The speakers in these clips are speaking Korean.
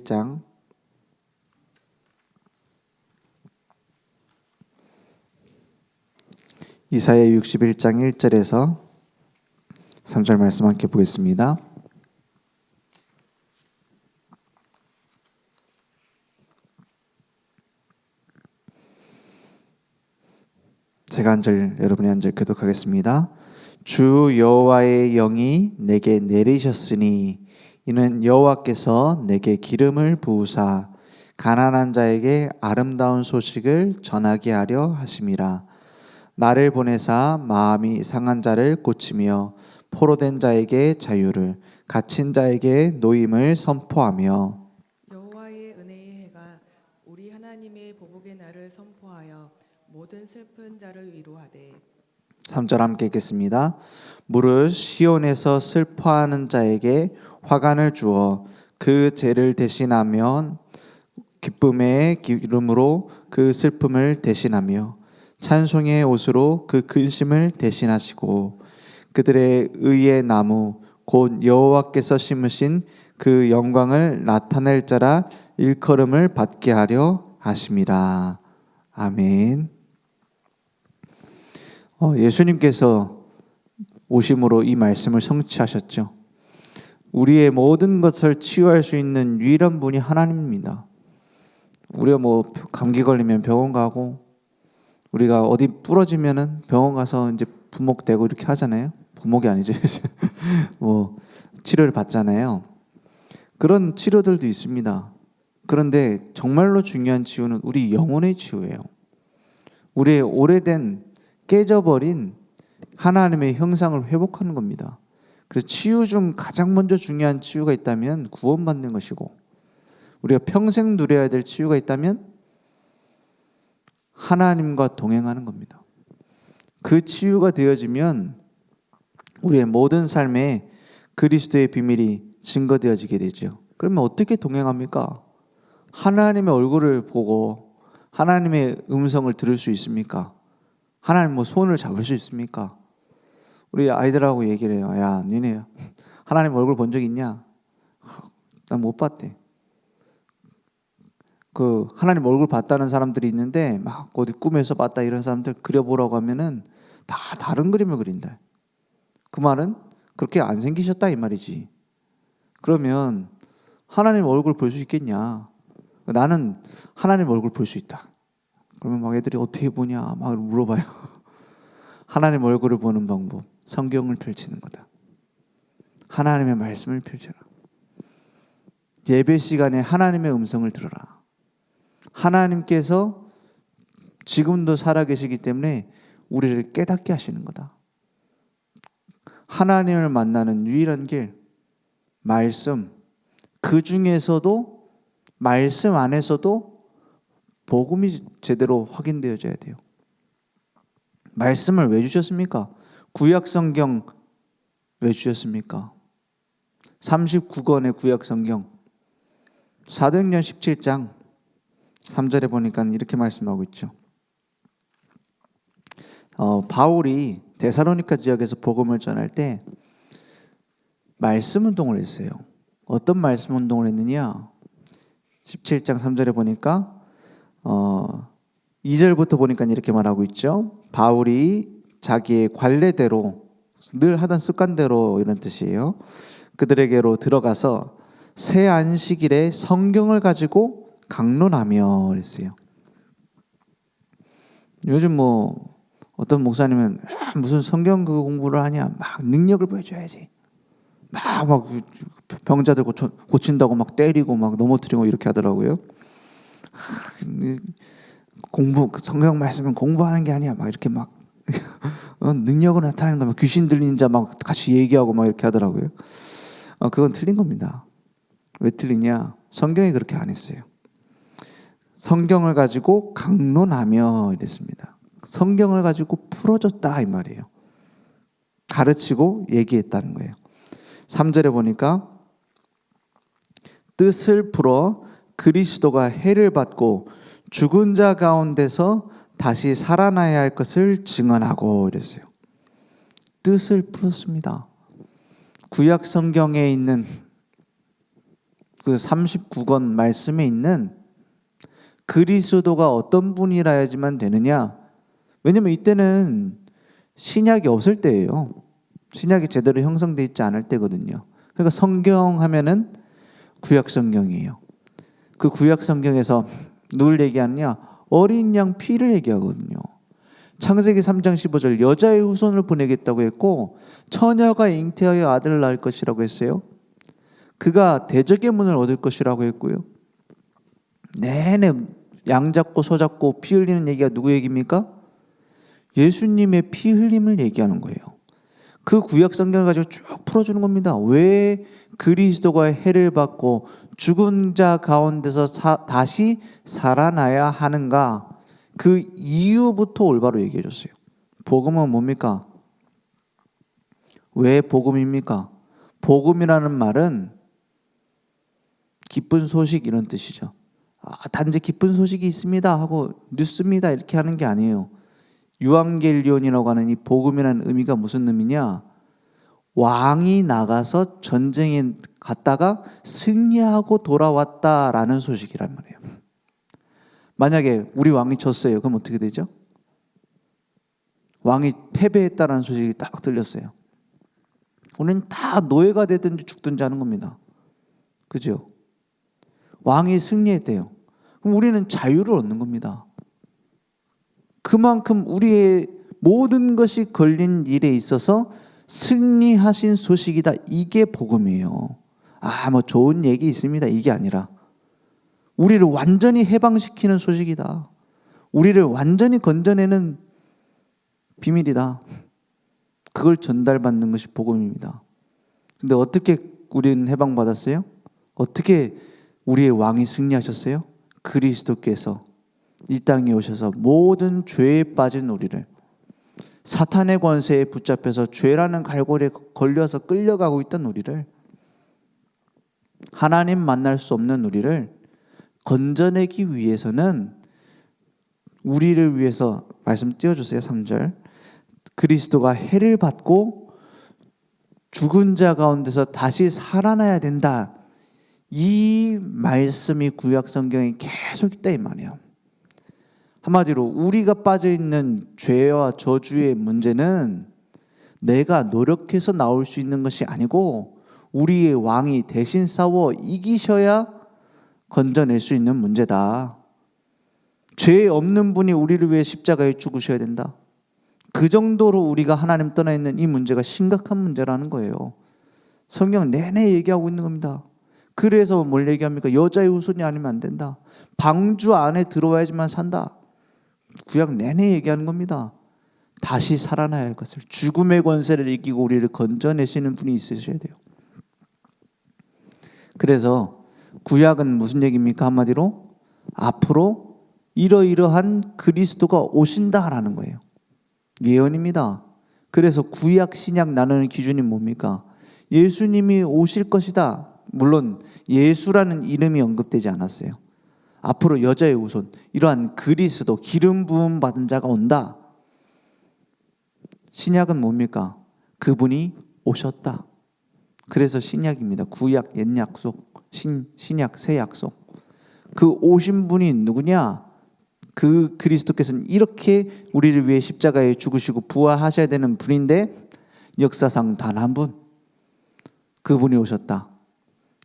장 이사야 61장 1절에서 3절 말씀 함께 보겠습니다. 제가 한 절, 여러분이 한 절 교독하겠습니다. 주 여호와의 영이 내게 내리셨으니 이는 여호와께서 내게 기름을 부으사 가난한 자에게 아름다운 소식을 전하게 하려 하심이라. 나를 보내사 마음이 상한 자를 고치며 포로된 자에게 자유를, 갇힌 자에게 노임을 선포하며 여호와의 은혜의 해가 우리 하나님의 보복의 날을 선포하여 모든 슬픈 자를 위로하되. 3절 함께 읽겠습니다. 무릇 시온에서 슬퍼하는 자에게 화관을 주어 그 죄를 대신하며 기쁨의 기름으로 그 슬픔을 대신하며 찬송의 옷으로 그 근심을 대신하시고 그들의 의의 나무 곧 여호와께서 심으신 그 영광을 나타낼 자라 일컬음을 받게 하려 하심이라. 아멘. 예수님께서 오심으로 이 말씀을 성취하셨죠. 우리의 모든 것을 치유할 수 있는 유일한 분이 하나님입니다. 우리가 감기 걸리면 병원 가고, 우리가 어디 부러지면은 병원 가서 이제 부목되고 이렇게 하잖아요. 부목이 아니죠. 치료를 받잖아요. 그런 치료들도 있습니다. 그런데 정말로 중요한 치유는 우리 영혼의 치유예요. 우리의 오래된 깨져버린 하나님의 형상을 회복하는 겁니다. 그래서 치유 중 가장 먼저 중요한 치유가 있다면 구원받는 것이고, 우리가 평생 누려야 될 치유가 있다면 하나님과 동행하는 겁니다. 그 치유가 되어지면 우리의 모든 삶에 그리스도의 비밀이 증거되어지게 되죠. 그러면 어떻게 동행합니까? 하나님의 얼굴을 보고 하나님의 음성을 들을 수 있습니까? 하나님 손을 잡을 수 있습니까? 우리 아이들하고 얘기를 해요. 야, 니네 하나님 얼굴 본 적 있냐? 난 못 봤대. 하나님 얼굴 봤다는 사람들이 있는데 막 어디 꿈에서 봤다 이런 사람들 그려보라고 하면은 다 다른 그림을 그린다. 그 말은 그렇게 안 생기셨다 이 말이지. 그러면 하나님 얼굴 볼 수 있겠냐? 나는 하나님 얼굴 볼 수 있다. 그러면 막 애들이 어떻게 보냐 막 물어봐요. 하나님 얼굴을 보는 방법, 성경을 펼치는 거다. 하나님의 말씀을 펼쳐라. 예배 시간에 하나님의 음성을 들어라. 하나님께서 지금도 살아계시기 때문에 우리를 깨닫게 하시는 거다. 하나님을 만나는 유일한 길, 말씀. 그 중에서도 말씀 안에서도 복음이 제대로 확인되어져야 돼요. 말씀을 왜 주셨습니까? 구약 성경 왜 주셨습니까? 39권의 구약 성경 사도행전 17장 3절에 보니까 이렇게 말씀하고 있죠. 바울이 데살로니가 지역에서 복음을 전할 때 말씀 운동을 했어요. 어떤 말씀 운동을 했느냐? 17장 3절에 보니까 2절부터 보니까 이렇게 말하고 있죠. 바울이 자기의 관례대로 늘 하던 습관대로 이런 뜻이에요. 그들에게로 들어가서 새 안식일에 성경을 가지고 강론하며 그랬어요. 요즘 어떤 목사님은 무슨 성경 공부를 하냐, 막 능력을 보여줘야지, 막 병자들 고친다고 막 때리고 막 넘어뜨리고 이렇게 하더라고요. 성경 말씀은 공부하는 게 아니야, 막 이렇게 막 능력을 나타내는 거, 귀신 들린 자 막 같이 얘기하고 막 이렇게 하더라고요. 그건 틀린 겁니다. 왜 틀리냐? 성경이 그렇게 안 했어요. 성경을 가지고 강론하며 이랬습니다. 성경을 가지고 풀어줬다 이 말이에요. 가르치고 얘기했다는 거예요. 3절에 보니까 뜻을 풀어 그리스도가 해를 받고 죽은 자 가운데서 다시 살아나야 할 것을 증언하고 이랬어요. 뜻을 풀었습니다. 구약 성경에 있는 그 39권 말씀에 있는 그리스도가 어떤 분이라야지만 되느냐? 왜냐면 이때는 신약이 없을 때예요. 신약이 제대로 형성되어 있지 않을 때거든요. 그러니까 성경 하면은 구약 성경이에요. 그 구약 성경에서 누굴 얘기하느냐? 어린 양 피를 얘기하거든요. 창세기 3장 15절 여자의 후손을 보내겠다고 했고 처녀가 잉태하여 아들을 낳을 것이라고 했어요. 그가 대적의 문을 얻을 것이라고 했고요. 내내 양 잡고 소 잡고 피 흘리는 얘기가 누구 얘기입니까? 예수님의 피 흘림을 얘기하는 거예요. 그 구약 성경을 가지고 쭉 풀어주는 겁니다. 왜 그리스도가 해를 받고 죽은 자 가운데서 다시 살아나야 하는가? 그 이유부터 올바로 얘기해 줬어요. 복음은 뭡니까? 왜 복음입니까? 복음이라는 말은 기쁜 소식 이런 뜻이죠. 단지 기쁜 소식이 있습니다 하고 뉴스입니다 이렇게 하는 게 아니에요. 유앙겔리온이라고 하는 이 복음이라는 의미가 무슨 의미냐? 왕이 나가서 전쟁에 갔다가 승리하고 돌아왔다라는 소식이란 말이에요. 만약에 우리 왕이 졌어요. 그럼 어떻게 되죠? 왕이 패배했다라는 소식이 딱 들렸어요. 우리는 다 노예가 되든지 죽든지 하는 겁니다. 그죠? 왕이 승리했대요. 그럼 우리는 자유를 얻는 겁니다. 그만큼 우리의 모든 것이 걸린 일에 있어서 승리하신 소식이다. 이게 복음이에요. 뭐 좋은 얘기 있습니다. 이게 아니라 우리를 완전히 해방시키는 소식이다. 우리를 완전히 건져내는 비밀이다. 그걸 전달받는 것이 복음입니다. 근데 어떻게 우리는 해방받았어요? 어떻게 우리의 왕이 승리하셨어요? 그리스도께서 이 땅에 오셔서 모든 죄에 빠진 우리를, 사탄의 권세에 붙잡혀서 죄라는 갈고리에 걸려서 끌려가고 있던 우리를, 하나님 만날 수 없는 우리를 건져내기 위해서는 우리를 위해서, 말씀 띄워주세요. 3절 그리스도가 해를 받고 죽은 자 가운데서 다시 살아나야 된다. 이 말씀이 구약 성경에 계속 있다 이 말이에요. 한마디로 우리가 빠져있는 죄와 저주의 문제는 내가 노력해서 나올 수 있는 것이 아니고 우리의 왕이 대신 싸워 이기셔야 건져낼 수 있는 문제다. 죄 없는 분이 우리를 위해 십자가에 죽으셔야 된다. 그 정도로 우리가 하나님 떠나 있는 이 문제가 심각한 문제라는 거예요. 성경 내내 얘기하고 있는 겁니다. 그래서 뭘 얘기합니까? 여자의 후손이 아니면 안 된다. 방주 안에 들어와야지만 산다. 구약 내내 얘기하는 겁니다. 다시 살아나야 할 것을, 죽음의 권세를 이기고 우리를 건져내시는 분이 있으셔야 돼요. 그래서 구약은 무슨 얘기입니까? 한마디로 앞으로 이러이러한 그리스도가 오신다라는 거예요. 예언입니다. 그래서 구약 신약 나누는 기준이 뭡니까? 예수님이 오실 것이다. 물론 예수라는 이름이 언급되지 않았어요. 앞으로 여자의 후손, 이러한 그리스도, 기름 부음 받은 자가 온다. 신약은 뭡니까? 그분이 오셨다. 그래서 신약입니다. 구약, 옛 약속, 신약, 새 약속. 그 오신 분이 누구냐? 그 그리스도께서는 이렇게 우리를 위해 십자가에 죽으시고 부활하셔야 되는 분인데 역사상 단 한 분, 그분이 오셨다.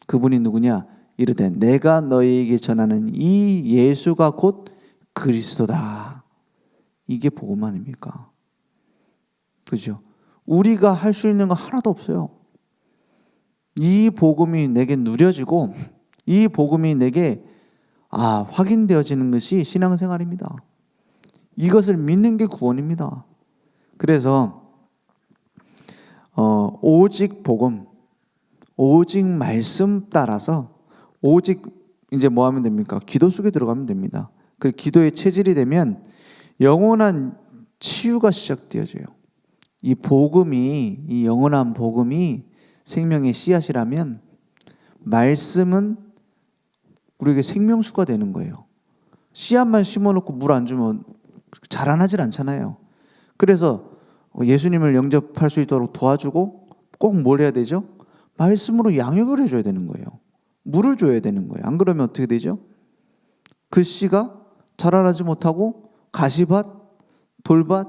그분이 누구냐? 이르되 내가 너희에게 전하는 이 예수가 곧 그리스도다. 이게 복음 아닙니까? 그죠? 우리가 할 수 있는 거 하나도 없어요. 이 복음이 내게 누려지고 이 복음이 내게 확인되어지는 것이 신앙생활입니다. 이것을 믿는 게 구원입니다. 그래서 오직 복음, 오직 말씀 따라서 오직 이제 뭐 하면 됩니까? 기도 속에 들어가면 됩니다. 그 기도의 체질이 되면 영원한 치유가 시작되어져요. 이 복음이, 이 영원한 복음이 생명의 씨앗이라면 말씀은 우리에게 생명수가 되는 거예요. 씨앗만 심어놓고 물 안 주면 자라나질 않잖아요. 그래서 예수님을 영접할 수 있도록 도와주고 꼭 뭘 해야 되죠? 말씀으로 양육을 해줘야 되는 거예요. 물을 줘야 되는 거예요. 안 그러면 어떻게 되죠? 그 씨가 자라나지 못하고 가시밭, 돌밭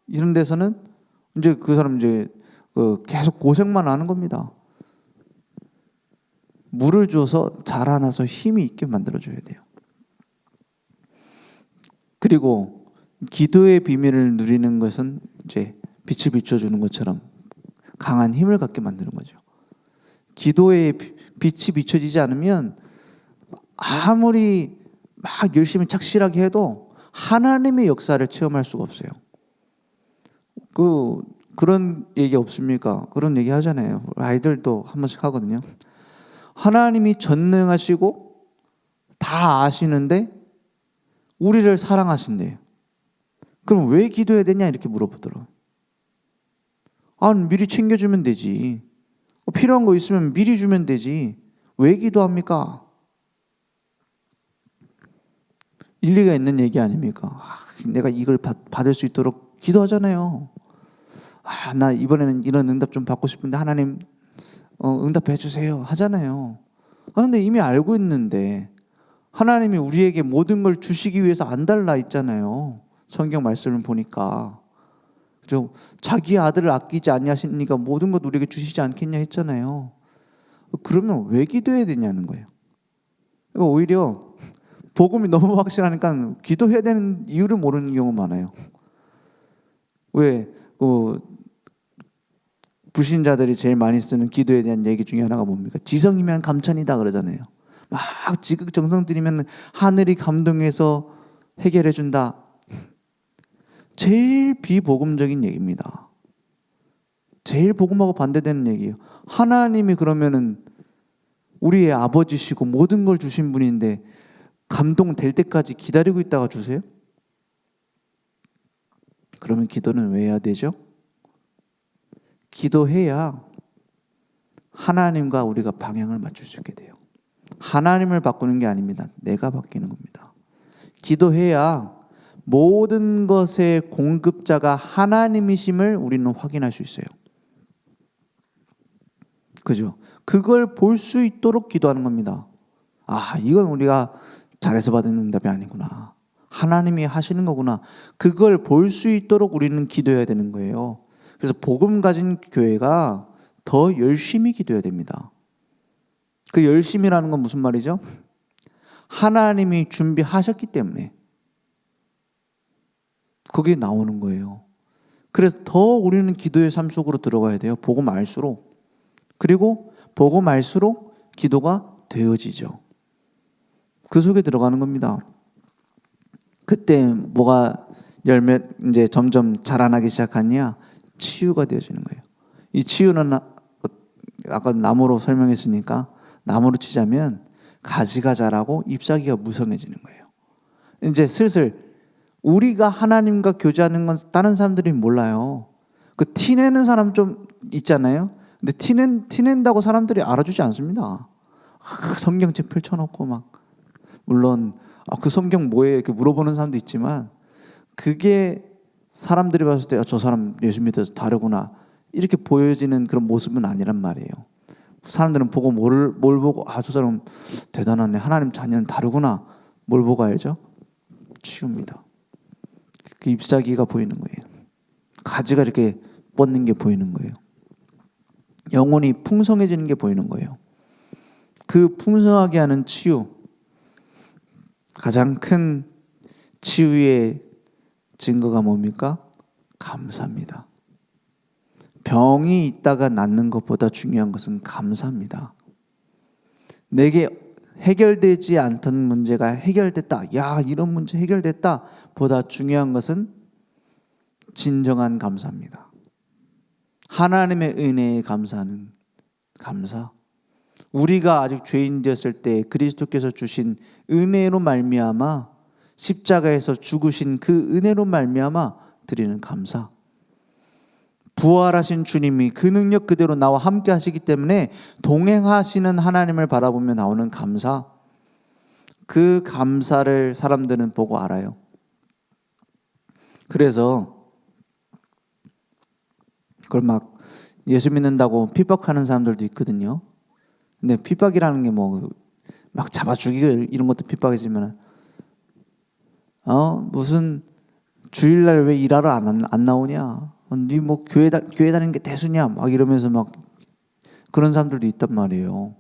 이런 데서는 이제 그 사람 이제 계속 고생만 하는 겁니다. 물을 줘서 자라나서 힘이 있게 만들어줘야 돼요. 그리고 기도의 비밀을 누리는 것은 이제 빛을 비춰주는 것처럼 강한 힘을 갖게 만드는 거죠. 기도의 빛이 비춰지지 않으면 아무리 막 열심히 착실하게 해도 하나님의 역사를 체험할 수가 없어요. 그런 얘기 없습니까? 그런 얘기 하잖아요. 아이들도 한 번씩 하거든요. 하나님이 전능하시고 다 아시는데 우리를 사랑하신대요. 그럼 왜 기도해야 되냐 이렇게 물어보더라고요. 미리 챙겨주면 되지. 필요한 거 있으면 미리 주면 되지. 왜 기도합니까? 일리가 있는 얘기 아닙니까? 내가 이걸 받을 수 있도록 기도하잖아요. 나 이번에는 이런 응답 좀 받고 싶은데 하나님 응답해 주세요 하잖아요. 근데 이미 알고 있는데 하나님이 우리에게 모든 걸 주시기 위해서 안 달라 있잖아요. 성경 말씀을 보니까. 그죠? 자기 아들을 아끼지 아니하시니까 모든 것 우리에게 주시지 않겠냐 했잖아요. 그러면 왜 기도해야 되냐는 거예요. 그러니까 오히려 복음이 너무 확실하니까 기도해야 되는 이유를 모르는 경우 많아요. 왜? 불신자들이 제일 많이 쓰는 기도에 대한 얘기 중에 하나가 뭡니까? 지성이면 감천이다 그러잖아요. 막 지극정성 들이면 하늘이 감동해서 해결해 준다. 제일 비복음적인 얘기입니다. 제일 복음하고 반대되는 얘기예요. 하나님이 그러면은 우리의 아버지시고 모든 걸 주신 분인데 감동될 때까지 기다리고 있다가 주세요? 그러면 기도는 왜 해야 되죠? 기도해야 하나님과 우리가 방향을 맞출 수 있게 돼요. 하나님을 바꾸는 게 아닙니다. 내가 바뀌는 겁니다. 기도해야 모든 것의 공급자가 하나님이심을 우리는 확인할 수 있어요. 그죠? 그걸 볼 수 있도록 기도하는 겁니다. 이건 우리가 잘해서 받은 응답이 아니구나. 하나님이 하시는 거구나. 그걸 볼 수 있도록 우리는 기도해야 되는 거예요. 그래서 복음 가진 교회가 더 열심히 기도해야 됩니다. 그 열심이라는 건 무슨 말이죠? 하나님이 준비하셨기 때문에 그게 나오는 거예요. 그래서 더 우리는 기도의 삶 속으로 들어가야 돼요. 복음 알수록. 그리고 복음 알수록 기도가 되어지죠. 그 속에 들어가는 겁니다. 그때 뭐가 이제 점점 자라나기 시작하냐? 치유가 되어지는 거예요. 이 치유는 아까 나무로 설명했으니까 나무로 치자면 가지가 자라고 잎사귀가 무성해지는 거예요. 이제 슬슬 우리가 하나님과 교제하는 건 다른 사람들이 몰라요. 그 티내는 사람 좀 있잖아요. 근데 티낸다고 사람들이 알아주지 않습니다. 성경책 펼쳐놓고 막 물론 그 성경 뭐예요? 이렇게 물어보는 사람도 있지만 그게 사람들이 봤을 때 저 사람 예수 믿어서 다르구나 이렇게 보여지는 그런 모습은 아니란 말이에요. 사람들은 보고 뭘 보고 저 사람 대단하네. 하나님 자녀는 다르구나. 뭘 보고 알죠? 치유입니다. 그 잎사귀가 보이는 거예요. 가지가 이렇게 뻗는 게 보이는 거예요. 영혼이 풍성해지는 게 보이는 거예요. 그 풍성하게 하는 치유, 가장 큰 치유의 증거가 뭡니까? 감사입니다. 병이 있다가 낫는 것보다 중요한 것은 감사입니다. 내게 해결되지 않던 문제가 해결됐다. 이런 문제 해결됐다. 보다 중요한 것은 진정한 감사입니다. 하나님의 은혜에 감사하는 감사. 우리가 아직 죄인 되었을 때 그리스도께서 주신 은혜로 말미암아 십자가에서 죽으신 그 은혜로 말미암아 드리는 감사. 부활하신 주님이 그 능력 그대로 나와 함께 하시기 때문에 동행하시는 하나님을 바라보며 나오는 감사. 그 감사를 사람들은 보고 알아요. 그래서 그걸 막 예수 믿는다고 핍박하는 사람들도 있거든요. 근데 핍박이라는 게 막 잡아 죽이고 이런 것도 핍박이지만 무슨 주일날 왜 일하러 안 나오냐? 니 뭐 교회 다니는 게 대수냐? 막 이러면서 막 그런 사람들도 있단 말이에요.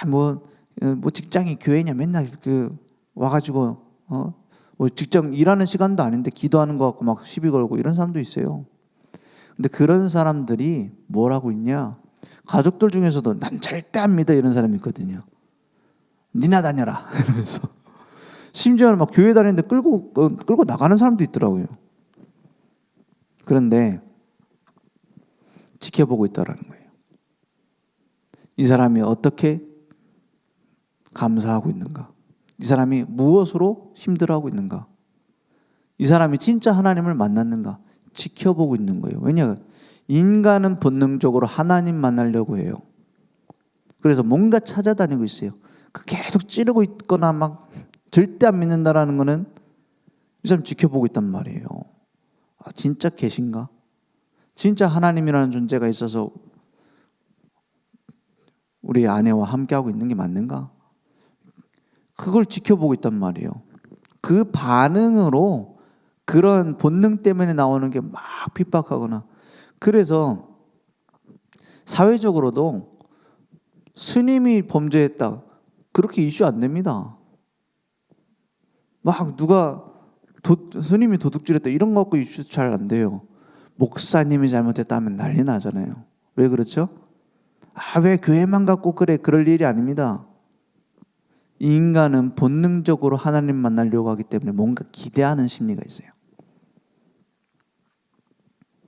뭐 직장이 교회냐? 맨날 와가지고 뭐 직장 일하는 시간도 아닌데 기도하는 거 갖고 막 시비 걸고 이런 사람도 있어요. 근데 그런 사람들이 뭘 하고 있냐? 가족들 중에서도 난 절대 안 믿어 이런 사람이 있거든요. 니나 다녀라 이러면서 심지어는 막 교회 다니는데 끌고 나가는 사람도 있더라고요. 그런데 지켜보고 있다라는 거예요. 이 사람이 어떻게 감사하고 있는가? 이 사람이 무엇으로 힘들어하고 있는가? 이 사람이 진짜 하나님을 만났는가? 지켜보고 있는 거예요. 왜냐? 인간은 본능적으로 하나님 만나려고 해요. 그래서 뭔가 찾아다니고 있어요. 계속 찌르고 있거나 막 절대 안 믿는다라는 거는 이 사람 지켜보고 있단 말이에요. 진짜 계신가? 진짜 하나님이라는 존재가 있어서 우리 아내와 함께하고 있는 게 맞는가? 그걸 지켜보고 있단 말이에요. 그 반응으로 그런 본능 때문에 나오는 게 막 핍박하거나, 그래서 사회적으로도 스님이 범죄했다 그렇게 이슈 안 됩니다. 막 누가 스님이 도둑질했다 이런 거 갖고 이슈 잘 안 돼요. 목사님이 잘못했다 하면 난리 나잖아요. 왜 그렇죠? 왜 교회만 갖고 그래? 그럴 일이 아닙니다. 인간은 본능적으로 하나님 만나려고 하기 때문에 뭔가 기대하는 심리가 있어요.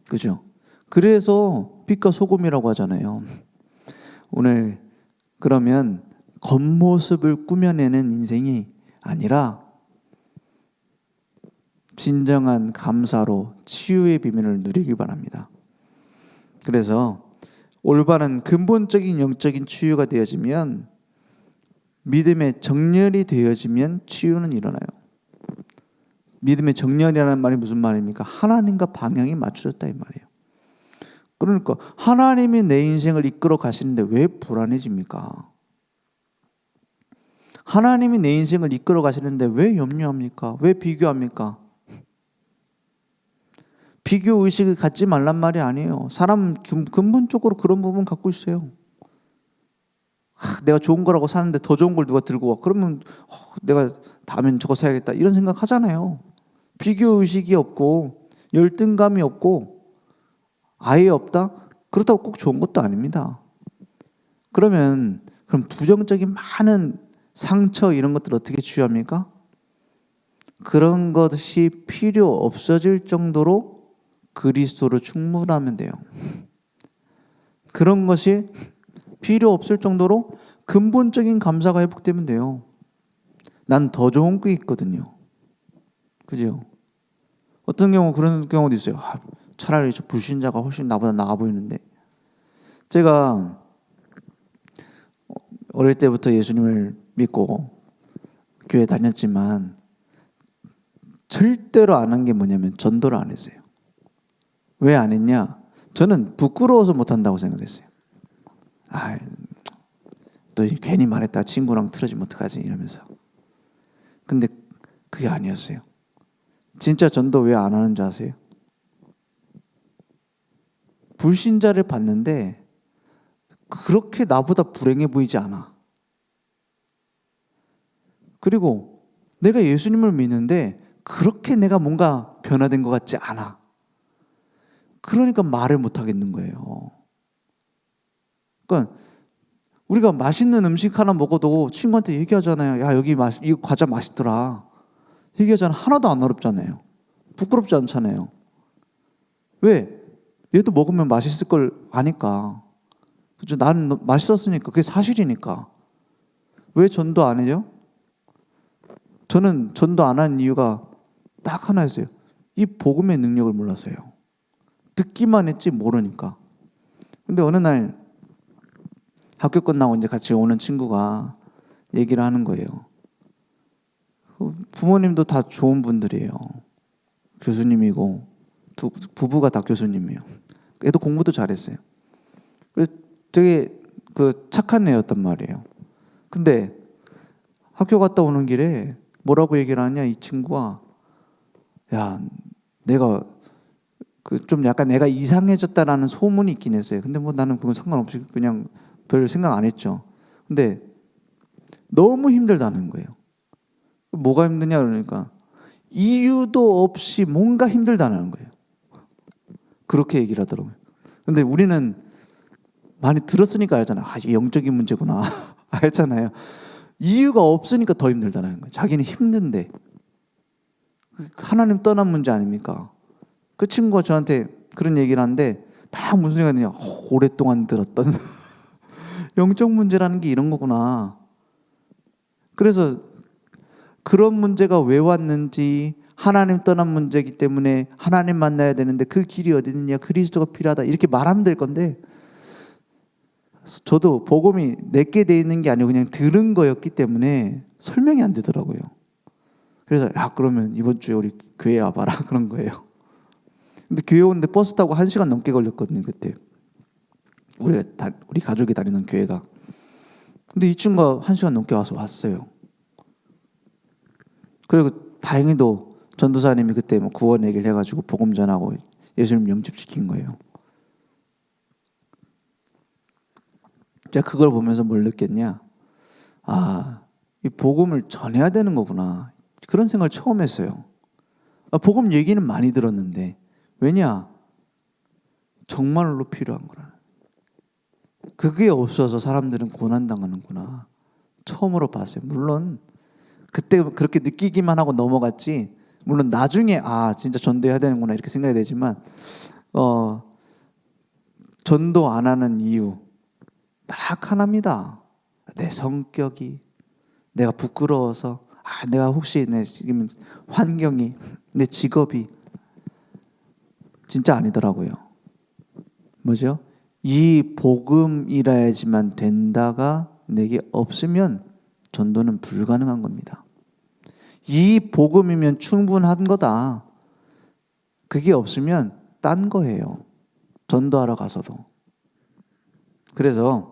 그죠? 그래서 빛과 소금이라고 하잖아요. 오늘 그러면 겉모습을 꾸며내는 인생이 아니라 진정한 감사로 치유의 비밀을 누리길 바랍니다. 그래서 올바른 근본적인 영적인 치유가 되어지면, 믿음의 정렬이 되어지면 치유는 일어나요. 믿음의 정렬이라는 말이 무슨 말입니까? 하나님과 방향이 맞춰졌다 이 말이에요. 그러니까 하나님이 내 인생을 이끌어 가시는데 왜 불안해집니까? 하나님이 내 인생을 이끌어 가시는데 왜 염려합니까? 왜 비교합니까? 비교 의식을 갖지 말란 말이 아니에요. 사람 근본적으로 그런 부분 갖고 있어요. 내가 좋은 거라고 사는데 더 좋은 걸 누가 들고 와. 그러면 내가 다음엔 저거 사야겠다 이런 생각 하잖아요. 비교 의식이 없고 열등감이 없고 아예 없다? 그렇다고 꼭 좋은 것도 아닙니다. 그럼 부정적인 많은 상처 이런 것들 어떻게 치유합니까? 그런 것이 필요 없어질 정도로 그리스도로 충분하면 돼요. 그런 것이 필요 없을 정도로 근본적인 감사가 회복되면 돼요. 난 더 좋은 게 있거든요. 그죠? 어떤 경우 그런 경우도 있어요. 차라리 저 불신자가 훨씬 나보다 나아 보이는데. 제가 어릴 때부터 예수님을 믿고 교회 다녔지만 절대로 안 한 게 뭐냐면 전도를 안 했어요. 왜 안 했냐? 저는 부끄러워서 못 한다고 생각했어요. 또 괜히 말했다 친구랑 틀어지면 어떡하지 이러면서. 근데 그게 아니었어요. 진짜 전도 왜 안 하는 줄 아세요? 불신자를 봤는데 그렇게 나보다 불행해 보이지 않아. 그리고 내가 예수님을 믿는데 그렇게 내가 뭔가 변화된 것 같지 않아. 그러니까 말을 못 하겠는 거예요. 그러니까 우리가 맛있는 음식 하나 먹어도 친구한테 얘기하잖아요. 야, 여기 이 과자 맛있더라. 얘기하잖아요. 하나도 안 어렵잖아요. 부끄럽지 않잖아요. 왜? 얘도 먹으면 맛있을 걸 아니까. 그죠? 나는 맛있었으니까. 그게 사실이니까. 왜 전도 안 해요? 저는 전도 안 한 이유가 딱 하나였어요. 이 복음의 능력을 몰라서요. 듣기만 했지 모르니까. 근데 어느 날 학교 끝나고 이제 같이 오는 친구가 얘기를 하는 거예요. 부모님도 다 좋은 분들이에요. 교수님이고 부부가 다 교수님이에요. 애도 공부도 잘했어요. 그래서 되게 착한 애였단 말이에요. 근데 학교 갔다 오는 길에 뭐라고 얘기를 하냐, 이 친구가. 야, 내가 좀 약간 내가 이상해졌다라는 소문이 있긴 했어요. 근데 뭐 나는 그건 상관없이 그냥 별 생각 안 했죠. 근데 너무 힘들다는 거예요. 뭐가 힘드냐 그러니까 이유도 없이 뭔가 힘들다는 거예요. 그렇게 얘기를 하더라고요. 근데 우리는 많이 들었으니까 알잖아. 아, 이게 영적인 문제구나. 알잖아요. 이유가 없으니까 더 힘들다는 거예요. 자기는 힘든데. 하나님 떠난 문제 아닙니까? 그 친구가 저한테 그런 얘기를 하는데 다 무슨 생각이냐. 오랫동안 들었던 영적 문제라는 게 이런 거구나. 그래서 그런 문제가 왜 왔는지, 하나님 떠난 문제이기 때문에 하나님 만나야 되는데 그 길이 어디 있느냐, 그리스도가 필요하다 이렇게 말하면 될 건데, 저도 복음이 내게 돼 있는 게 아니고 그냥 들은 거였기 때문에 설명이 안 되더라고요. 그래서 야, 그러면 이번 주에 우리 교회 와봐라 그런 거예요. 근데 교회 오는데 버스 타고 1시간 넘게 걸렸거든요. 그때 우리 가족이 다니는 교회가. 근데 이 친구가 1시간 넘게 와서 왔어요. 그리고 다행히도 전도사님이 그때 뭐 구원 얘기를 해가지고 복음 전하고 예수님 영접시킨 거예요. 제가 그걸 보면서 뭘 느꼈냐? 아, 이 복음을 전해야 되는 거구나. 그런 생각을 처음 했어요. 복음 얘기는 많이 들었는데 왜냐? 정말로 필요한 거라. 그게 없어서 사람들은 고난당하는구나. 처음으로 봤어요. 물론 그때 그렇게 느끼기만 하고 넘어갔지. 물론 나중에 아 진짜 전도해야 되는구나 이렇게 생각이 되지만 전도 안 하는 이유 딱 하나입니다. 내 성격이, 내가 부끄러워서, 내가 혹시 내 지금 환경이, 내 직업이 진짜 아니더라고요. 뭐죠? 이 복음이라야지만 된다가 내게 없으면 전도는 불가능한 겁니다. 이 복음이면 충분한 거다. 그게 없으면 딴 거예요. 전도하러 가서도. 그래서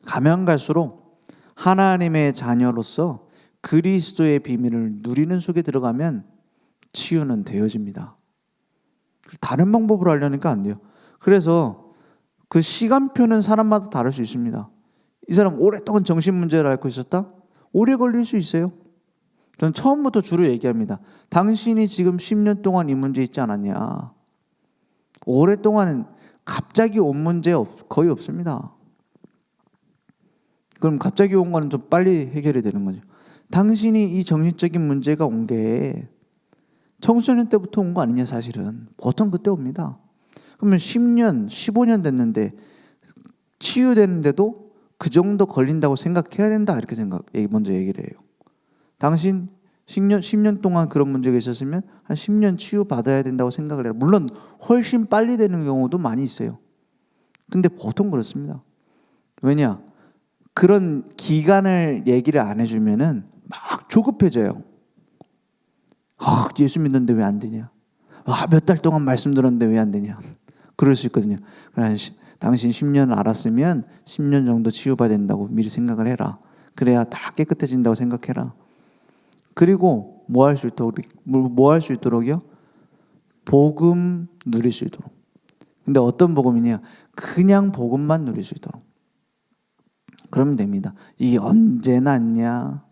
가면 갈수록 하나님의 자녀로서 그리스도의 비밀을 누리는 속에 들어가면 치유는 되어집니다. 다른 방법으로 하려니까 안 돼요. 그래서 그 시간표는 사람마다 다를 수 있습니다. 이 사람 오랫동안 정신 문제를 앓고 있었다? 오래 걸릴 수 있어요. 저는 처음부터 주로 얘기합니다. 당신이 지금 10년 동안 이 문제 있지 않았냐? 오랫동안 갑자기 온 문제 거의 없습니다. 그럼 갑자기 온 거는 좀 빨리 해결이 되는 거죠. 당신이 이 정신적인 문제가 온 게 청소년 때부터 온 거 아니냐 사실은. 보통 그때 옵니다. 그러면 10년, 15년 됐는데 치유되는데도 그 정도 걸린다고 생각해야 된다 이렇게 먼저 얘기를 해요. 당신 10년 동안 그런 문제가 있었으면 한 10년 치유받아야 된다고 생각을 해요. 물론 훨씬 빨리 되는 경우도 많이 있어요. 근데 보통 그렇습니다. 왜냐? 그런 기간을 얘기를 안 해주면은 막 조급해져요. 예수 믿는데 왜 안 되냐? 몇 달 동안 말씀 들었는데 왜 안 되냐? 그럴 수 있거든요. 당신 10년 알았으면 10년 정도 치유받아야 된다고 미리 생각을 해라. 그래야 다 깨끗해진다고 생각해라. 그리고 뭐 할 수 있도록이요? 복음 누릴 수 있도록. 근데 어떤 복음이냐? 그냥 복음만 누릴 수 있도록. 그러면 됩니다. 이게 언제 났냐?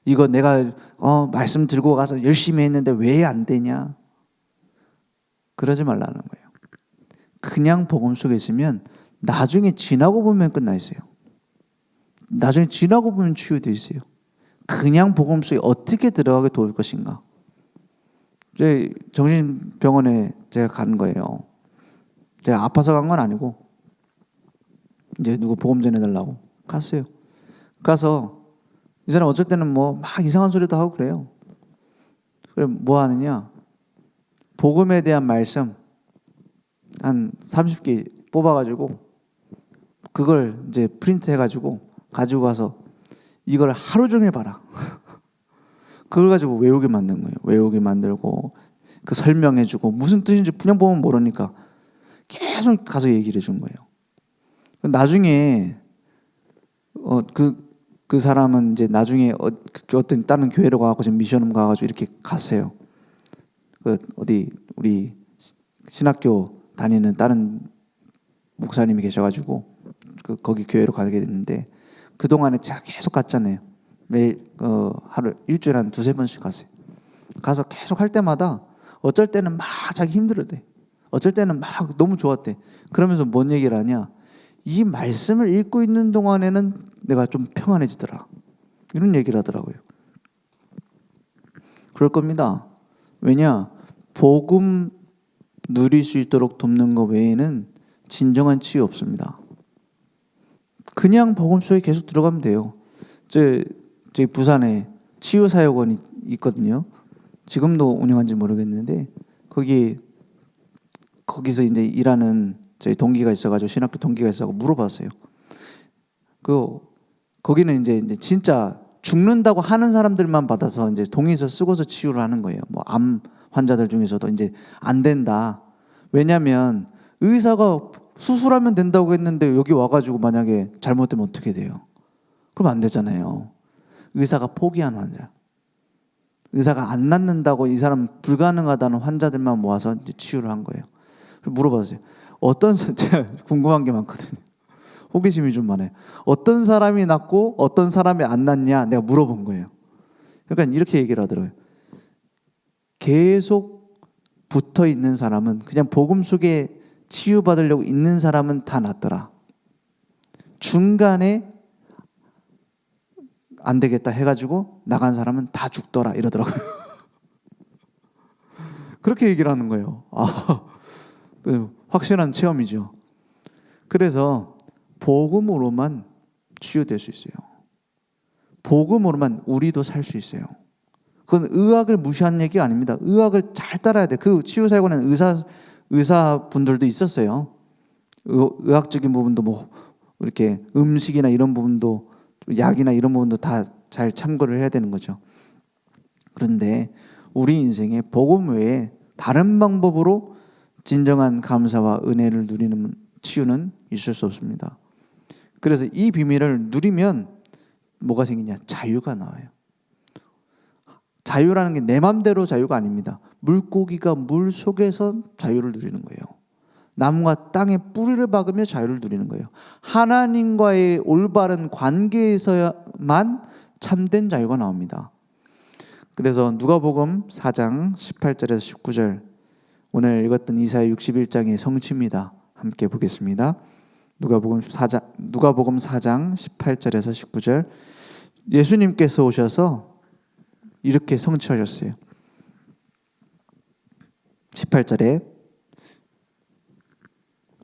이거 내가 말씀 들고 가서 열심히 했는데 왜 안 되냐? 그러지 말라는 거예요. 그냥 복음 속에 있으면 나중에 지나고 보면 끝나 있어요. 나중에 지나고 보면 치유되어 있어요. 그냥 복음 속에 어떻게 들어가게 도울 것인가? 이제 정신병원에 제가 간 거예요. 제가 아파서 간 건 아니고 이제 누구 복음 전해달라고 갔어요. 가서 이 사람 어쩔 때는 뭐 막 이상한 소리도 하고 그래요. 그래 뭐 하느냐? 복음에 대한 말씀 한 30개 뽑아가지고 그걸 이제 프린트 해가지고 가지고 가서 이걸 하루 종일 봐라. 그걸 가지고 외우게 만든 거예요. 외우게 만들고 그 설명해주고 무슨 뜻인지 그냥 보면 모르니까 계속 가서 얘기를 해준 거예요. 나중에 그 사람은 이제 나중에 어떤 다른 교회로 가고 지금 미션을 가가지고 이렇게 갔어요. 그 어디 우리 신학교 다니는 다른 목사님이 계셔가지고 거기 교회로 가게 됐는데 그 동안에 제가 계속 갔잖아요. 매일 하루 일주일에 한 두세 번씩 갔어요. 가서 계속 할 때마다 어쩔 때는 막 자기 힘들었대. 어쩔 때는 막 너무 좋았대. 그러면서 뭔 얘기를 하냐? 이 말씀을 읽고 있는 동안에는 내가 좀 평안해지더라. 이런 얘기를 하더라고요. 그럴 겁니다. 왜냐? 복음 누릴 수 있도록 돕는 것 외에는 진정한 치유 없습니다. 그냥 복음 속에 계속 들어가면 돼요. 저희 부산에 치유사역원이 있거든요. 지금도 운영한지 모르겠는데 거기서 이제 일하는 저희 동기가 있어가지고 신학교 동기가 있어가지고 물어봤어요. 거기는 이제 진짜 죽는다고 하는 사람들만 받아서 이제 동의서 쓰고서 치유를 하는 거예요. 뭐 암 환자들 중에서도 이제 안 된다. 왜냐하면 의사가 수술하면 된다고 했는데 여기 와가지고 만약에 잘못되면 어떻게 돼요? 그럼 안 되잖아요. 의사가 포기한 환자, 의사가 안 낫는다고 이 사람 불가능하다는 환자들만 모아서 이제 치유를 한 거예요. 물어봤어요. 제가 궁금한 게 많거든요. 호기심이 좀 많아요. 어떤 사람이 낫고 어떤 사람이 안 낫냐 내가 물어본 거예요. 그러니까 이렇게 얘기를 하더라고요. 계속 붙어 있는 사람은, 그냥 복음 속에 치유받으려고 있는 사람은 다 낫더라. 중간에 안 되겠다 해가지고 나간 사람은 다 죽더라 이러더라고요. 그렇게 얘기를 하는 거예요. 확실한 체험이죠. 그래서 복음으로만 치유될 수 있어요. 복음으로만 우리도 살 수 있어요. 그건 의학을 무시한 얘기가 아닙니다. 의학을 잘 따라야 돼. 그 치유사역원에는 의사분들도 있었어요. 의학적인 부분도 뭐 이렇게 음식이나 이런 부분도, 약이나 이런 부분도 다 잘 참고를 해야 되는 거죠. 그런데 우리 인생에 복음 외에 다른 방법으로 진정한 감사와 은혜를 누리는 치유는 있을 수 없습니다. 그래서 이 비밀을 누리면 뭐가 생기냐? 자유가 나와요. 자유라는 게 내 맘대로 자유가 아닙니다. 물고기가 물 속에서 자유를 누리는 거예요. 나무가 땅에 뿌리를 박으며 자유를 누리는 거예요. 하나님과의 올바른 관계에서만 참된 자유가 나옵니다. 그래서 누가복음 4장 18절에서 19절, 오늘 읽었던 이사야 61장의 성취입니다. 함께 보겠습니다. 누가복음 4장 18절에서 19절. 예수님께서 오셔서 이렇게 성취하셨어요. 18절에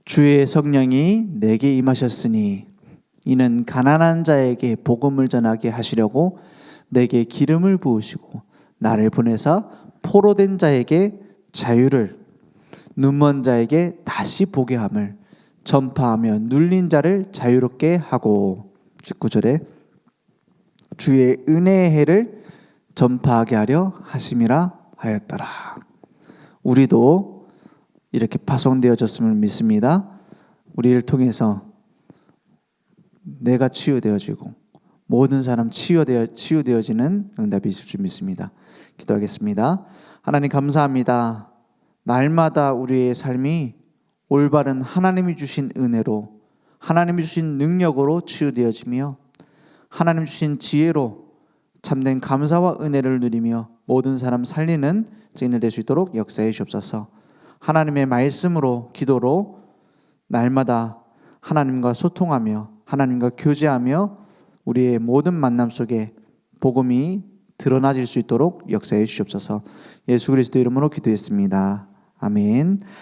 주의 성령이 내게 임하셨으니 이는 가난한 자에게 복음을 전하게 하시려고 내게 기름을 부으시고 나를 보내사 포로된 자에게 자유를, 눈먼 자에게 다시 보게 함을 전파하며 눌린 자를 자유롭게 하고, 19절에 주의 은혜의 해를 전파하게 하려 하심이라 하였더라. 우리도 이렇게 파송되어졌음을 믿습니다. 우리를 통해서 내가 치유되어지고 모든 사람 치유되어지는 응답이 있을 줄 믿습니다. 기도하겠습니다. 하나님 감사합니다. 날마다 우리의 삶이 올바른 하나님이 주신 은혜로, 하나님이 주신 능력으로 치유되어지며 하나님 주신 지혜로 참된 감사와 은혜를 누리며 모든 사람 살리는 증인들 될 수 있도록 역사해 주옵소서. 하나님의 말씀으로, 기도로 날마다 하나님과 소통하며 하나님과 교제하며 우리의 모든 만남 속에 복음이 드러나질 수 있도록 역사해 주시옵소서. 예수 그리스도 이름으로 기도했습니다. 아멘.